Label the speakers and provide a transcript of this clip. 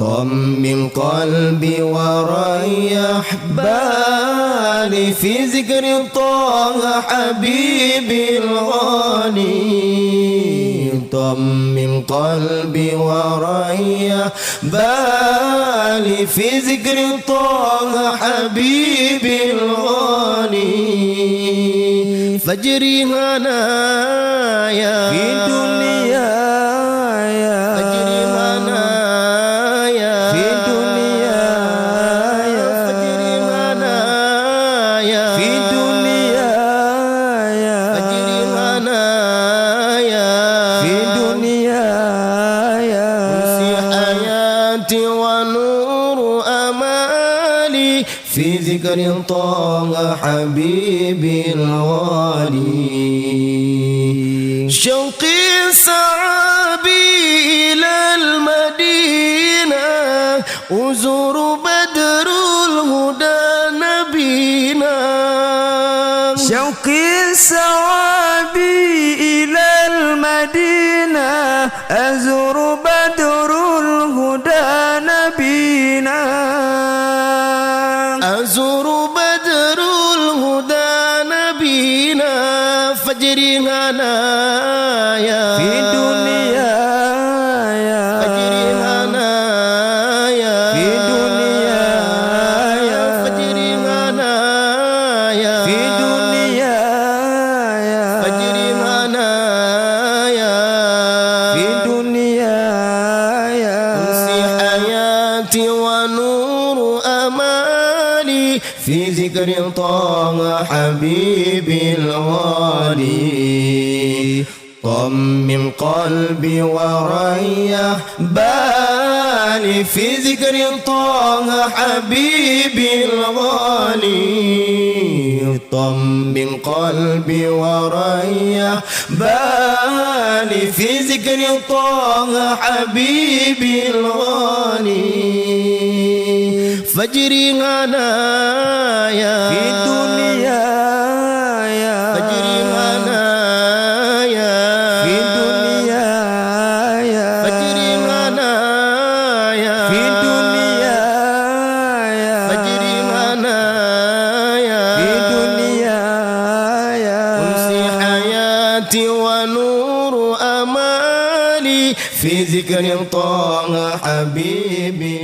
Speaker 1: طمن قلبي وريح بالي في ذكر طه حبيبي الغالي. طمن قلبي وريح بالي في ذكر طه حبيبي الغالي. فجري هنايا في الدنيا، فجري هنايا في الدنيا، فجري هنايا في الدنيا، فجري هنايا في الدنيا. أنسي حياتي ونور أمالي في ذكر طه حبيبي الغالي. شوقي سعابي إلى المدينة أزور بدر الهدى نبينا.
Speaker 2: شوقي سعابي إلى المدينة أزور بدر الهدى نبينا.
Speaker 1: أزور بدر الهدى نبينا. فجري هنايا
Speaker 2: في الدنيا،
Speaker 1: فجري هنايا
Speaker 2: في الدنيا،
Speaker 1: فجري هنايا
Speaker 2: في الدنيا،
Speaker 1: فجري هنايا
Speaker 2: في الدنيا.
Speaker 1: أنسي حياتي ونور أمالي في ذكر طه حبيبي الغالي. طمن قلبي وريح بالي في ذكر طه حبيبي الغالي. طمن قلبي وريح بالي في ذكر طه حبيبي الغالي. فجري هنايا
Speaker 2: في الدنيا،
Speaker 1: فجري هنايا
Speaker 2: في الدنيا،
Speaker 1: فجري هنايا
Speaker 2: في الدنيا،
Speaker 1: فجري هنايا
Speaker 2: في الدنيا.
Speaker 1: أنسي حياتي ونور أمالي في ذكر طه حبيبي